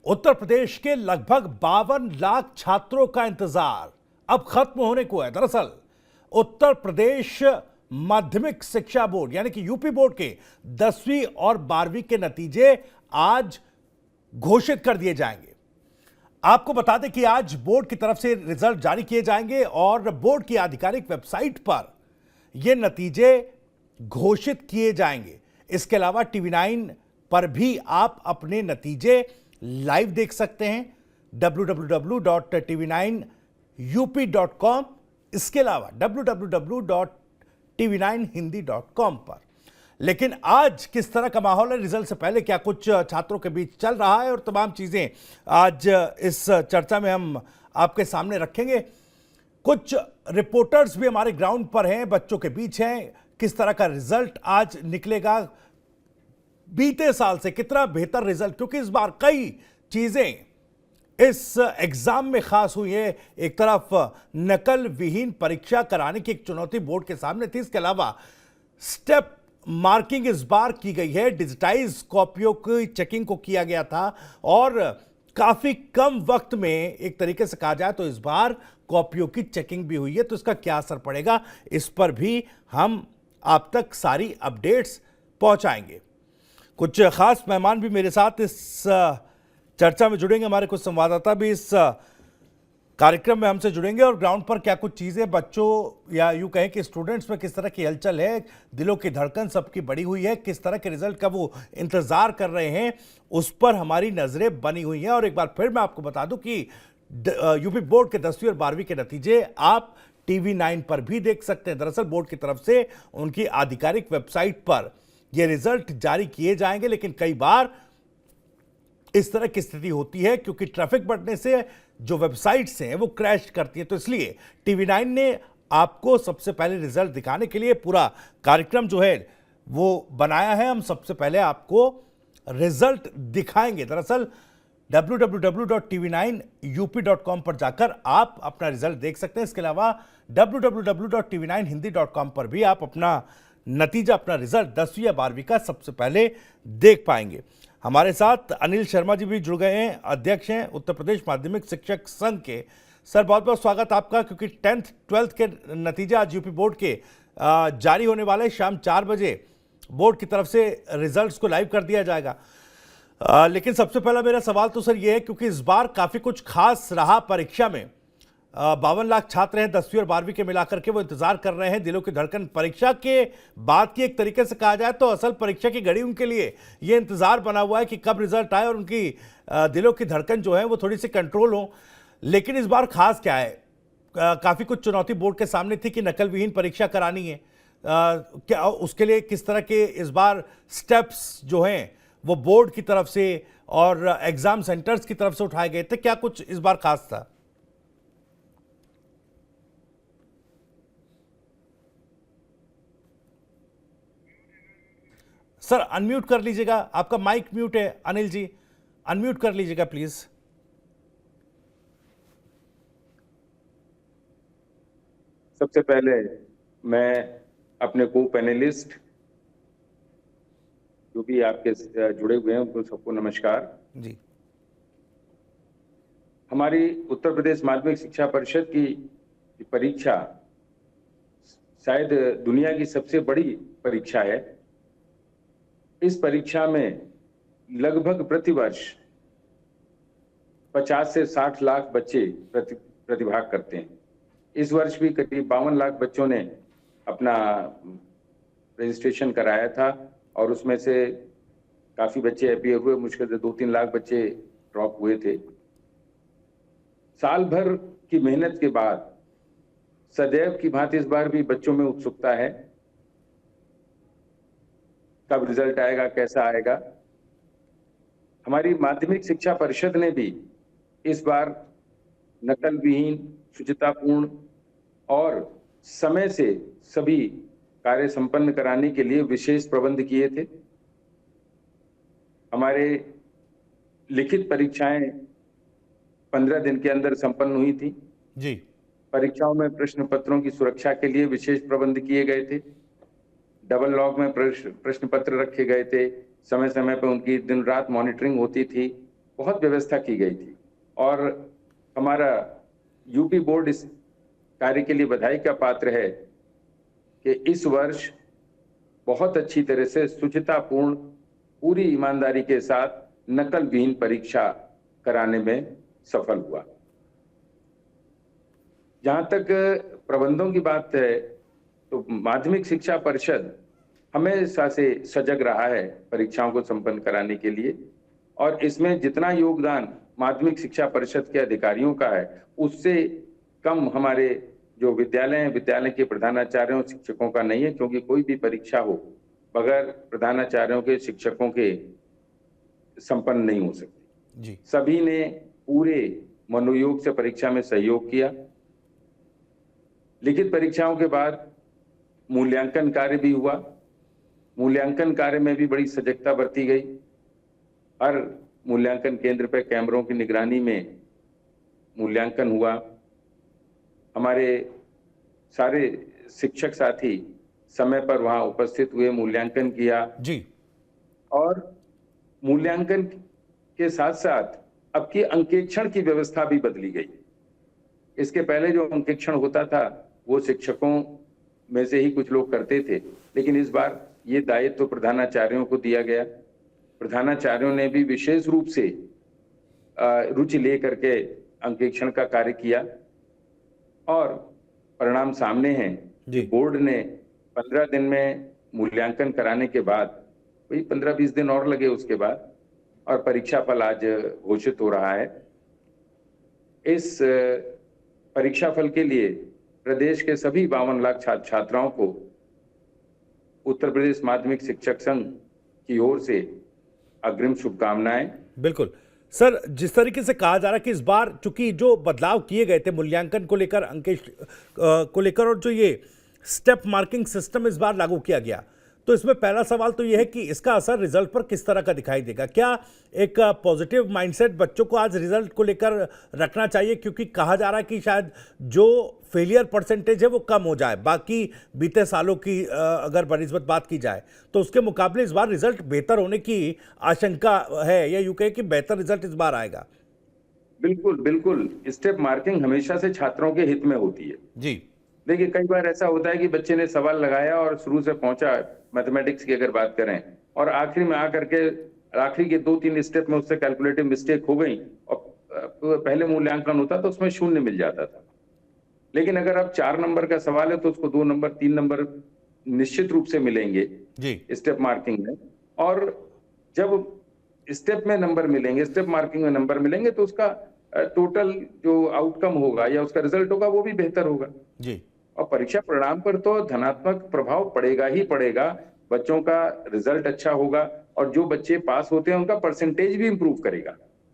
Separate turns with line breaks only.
उत्तर प्रदेश के लगभग 52 लाख छात्रों का इंतजार अब खत्म होने को है। दरअसल उत्तर प्रदेश माध्यमिक शिक्षा बोर्ड यानी कि यूपी बोर्ड के 10वीं और 12वीं के नतीजे आज घोषित कर दिए जाएंगे। आपको बता दें कि आज बोर्ड की तरफ से रिजल्ट जारी किए जाएंगे और बोर्ड की आधिकारिक वेबसाइट पर यह नतीजे घोषित किए जाएंगे। इसके अलावा टीवी9 पर भी आप अपने नतीजे लाइव देख सकते हैं www.tv9up.com, इसके अलावा www.tv9hindi.com पर। लेकिन आज किस तरह का माहौल है, रिजल्ट से पहले क्या कुछ छात्रों के बीच चल रहा है और तमाम चीजें आज इस चर्चा में हम आपके सामने रखेंगे। कुछ रिपोर्टर्स भी हमारे ग्राउंड पर हैं, बच्चों के बीच हैं। किस तरह का रिजल्ट आज निकलेगा, बीते साल से कितना बेहतर रिजल्ट, क्योंकि इस बार कई चीजें इस एग्जाम में खास हुई है। एक तरफ नकल विहीन परीक्षा कराने की एक चुनौती बोर्ड के सामने थी, इसके अलावा स्टेप मार्किंग इस बार की गई है, डिजिटाइज कॉपियों की चेकिंग को किया गया था और काफी कम वक्त में, एक तरीके से कहा जाए तो इस बार कॉपियों की चेकिंग भी हुई है। तो इसका क्या असर पड़ेगा, इस पर भी हम आप तक सारी अपडेट्स पहुंचाएंगे। कुछ खास मेहमान भी मेरे साथ इस चर्चा में जुड़ेंगे, हमारे कुछ संवाददाता भी इस कार्यक्रम में हमसे जुड़ेंगे और ग्राउंड पर क्या कुछ चीजें बच्चों या यूं कहें कि स्टूडेंट्स में किस तरह की हलचल है, दिलों की धड़कन सबकी बढ़ी हुई है, किस तरह के रिजल्ट का वो इंतजार कर रहे हैं, उस पर हमारी नजरें बनी हुई हैं। और एक बार फिर मैं आपको बता दूं कि यूपी बोर्ड के 10वीं और 12वीं के नतीजे आप टीवी9 पर भी देख सकते हैं। दरअसल बोर्ड की तरफ से उनकी आधिकारिक वेबसाइट पर यह रिजल्ट जारी किए जाएंगे, लेकिन कई बार इस तरह की स्थिति होती है क्योंकि ट्रैफिक बढ़ने से जो वेबसाइट्स हैं वो क्रैश करती हैं। तो इसलिए टीवी9 ने आपको सबसे पहले रिजल्ट दिखाने के लिए पूरा कार्यक्रम जो है वो बनाया है। हम सबसे पहले आपको रिजल्ट दिखाएंगे। दरअसल www.tv9up.com पर जाकर आप अपना रिजल्ट देख सकते हैं। इसके अलावा www.tv9hindi.com पर भी आप अपना नतीजा, अपना रिजल्ट 10वीं या 12वीं का सबसे पहले देख पाएंगे। हमारे साथ अनिल शर्मा जी भी जुड़ गए हैं, अध्यक्ष हैं उत्तर प्रदेश माध्यमिक शिक्षक संघ के। सर बहुत बहुत स्वागत आपका, क्योंकि 10th 12th के नतीजे आज यूपी बोर्ड के जारी होने वाले। शाम 4 बजे बोर्ड की तरफ से रिजल्ट्स को लाइव कर दिया जाएगा। लेकिन सबसे पहला मेरा सवाल तो सर ये है, क्योंकि इस बार काफ़ी कुछ खास रहा परीक्षा में। 52 लाख छात्र हैं 10वीं और 12वीं के मिलाकर के, वो इंतजार कर रहे हैं, दिलों की धड़कन परीक्षा के बाद की, एक तरीके से कहा जाए तो असल परीक्षा की घड़ी उनके लिए ये इंतजार बना हुआ है कि कब रिजल्ट आए और उनकी दिलों की धड़कन जो है वो थोड़ी सी कंट्रोल हो। लेकिन इस बार खास क्या है, काफ़ी कुछ चुनौती बोर्ड के सामने थी कि नकल विहीन परीक्षा करानी है। क्या उसके लिए किस तरह के इस बार स्टेप्स जो हैं वो बोर्ड की तरफ से और एग्जाम सेंटर्स की तरफ से उठाए गए थे, क्या कुछ इस बार खास था? सर अनम्यूट कर लीजिएगा, आपका माइक म्यूट है। अनिल जी अनम्यूट कर लीजिएगा प्लीज।
सबसे पहले मैं अपने को पैनलिस्ट जो भी आपके जुड़े हुए हैं उनको सबको नमस्कार
जी।
हमारी उत्तर प्रदेश माध्यमिक शिक्षा परिषद की परीक्षा शायद दुनिया की सबसे बड़ी परीक्षा है। इस परीक्षा में लगभग प्रतिवर्ष 50 से 60 लाख बच्चे प्रतिभाग करते हैं। इस वर्ष भी करीब 52 लाख बच्चों ने अपना रजिस्ट्रेशन कराया था और उसमें से काफी बच्चे अपीयर हुए, मुश्किल से 2-3 लाख बच्चे ड्रॉप हुए थे। साल भर की मेहनत के बाद सदैव की भांति इस बार भी बच्चों में उत्सुकता है, कब रिजल्ट आएगा, कैसा आएगा। हमारी माध्यमिक शिक्षा परिषद ने भी इस बार नकल विहीन, शुचितापूर्ण और समय से सभी कार्य संपन्न कराने के लिए विशेष प्रबंध किए थे। हमारे लिखित परीक्षाएं 15 दिन के अंदर संपन्न हुई थी
जी।
परीक्षाओं में प्रश्न पत्रों की सुरक्षा के लिए विशेष प्रबंध किए गए थे। डबल लॉक में प्रश्न पत्र रखे गए थे। समय समय पर उनकी दिन रात मॉनिटरिंग होती थी। बहुत व्यवस्था की गई थी और हमारा यूपी बोर्ड इस कार्य के लिए बधाई का पात्र है कि इस वर्ष बहुत अच्छी तरह से शुचितापूर्ण पूरी ईमानदारी के साथ नकल विहीन परीक्षा कराने में सफल हुआ। जहां तक प्रबंधों की बात है तो माध्यमिक शिक्षा परिषद हमेशा से सजग रहा है परीक्षाओं को संपन्न कराने के लिए और इसमें जितना योगदान माध्यमिक शिक्षा परिषद के अधिकारियों का है उससे कम हमारे जो विद्यालय हैं विद्यालय के प्रधानाचार्यों शिक्षकों का नहीं है, क्योंकि कोई भी परीक्षा हो बगैर प्रधानाचार्यों के शिक्षकों के संपन्न नहीं हो सकती।
जी
सभी ने पूरे मनोयोग से परीक्षा में सहयोग किया। लिखित परीक्षाओं के बाद मूल्यांकन कार्य भी हुआ। मूल्यांकन कार्य में भी बड़ी सजगता बरती गई। हर मूल्यांकन केंद्र पर कैमरों की निगरानी में मूल्यांकन हुआ। हमारे सारे शिक्षक साथी समय पर वहां उपस्थित हुए, मूल्यांकन किया
जी।
और मूल्यांकन के साथ साथ अब की अंकेक्षण की व्यवस्था भी बदली गई। इसके पहले जो अंकेक्षण होता था वो शिक्षकों में से ही कुछ लोग करते थे, लेकिन इस बार ये दायित्व तो प्रधानाचार्यों को दिया गया। प्रधानाचार्यों ने भी विशेष रूप से रुचि ले करके अंकेक्षण का कार्य किया और परिणाम सामने हैं। बोर्ड ने 15 दिन में मूल्यांकन कराने के बाद, वही 15-20 दिन और लगे उसके बाद, और परीक्षा फल आज घोषित हो रहा है। इस परीक्षा फल के लिए प्रदेश के सभी 52 लाख छात्र छात्राओं को उत्तर प्रदेश माध्यमिक शिक्षक संघ की ओर से अग्रिम शुभकामनाएं।
बिल्कुल सर, जिस तरीके से कहा जा रहा है कि इस बार चूंकि जो बदलाव किए गए थे मूल्यांकन को लेकर, अंकेश को लेकर, और जो ये स्टेप मार्किंग सिस्टम इस बार लागू किया गया, तो इसमें पहला सवाल तो ये है कि इसका असर रिजल्ट पर किस तरह का दिखाई देगा। क्या एक पॉजिटिव माइंडसेट बच्चों को आज रिजल्ट को लेकर रखना चाहिए, क्योंकि कहा जा रहा है कि शायद जो फेलियर परसेंटेज है वो कम हो जाए, बाकी बीते सालों की अगर बनिस्बत बात की जाए तो उसके मुकाबले इस बार रिजल्ट बेहतर होने की आशंका है, या यूं कहे कि बेहतर रिजल्ट इस बार आएगा।
बिल्कुल बिल्कुल, स्टेप मार्किंग हमेशा से छात्रों के हित में होती है।
जी
देखिए, कई बार ऐसा होता है कि बच्चे ने सवाल लगाया और शुरू से पहुंचा, मैथमेटिक्स की अगर बात करें, और आखिरी में आकर के आखिरी के 2-3 स्टेप में उससे कैलकुलेटिव मिस्टेक हो गई और पहले मूल्यांकन होता तो उसमें 0 मिल जाता था। लेकिन अगर अब 4 नंबर का सवाल है तो उसको 2 नंबर 3 नंबर निश्चित रूप से मिलेंगे
जी
स्टेप मार्किंग में। और जब स्टेप में नंबर मिलेंगे, स्टेप मार्किंग में नंबर मिलेंगे, तो उसका टोटल जो आउटकम होगा या उसका रिजल्ट होगा वो भी बेहतर होगा
जी।
और परीक्षा परिणाम पर तो धनात्मक प्रभाव पड़ेगा ही पड़ेगा। बच्चों का रिजल्ट अच्छा होगा और जो बच्चे पास होते हैं उनका परसेंटेज भी इंप्रूव करेगा।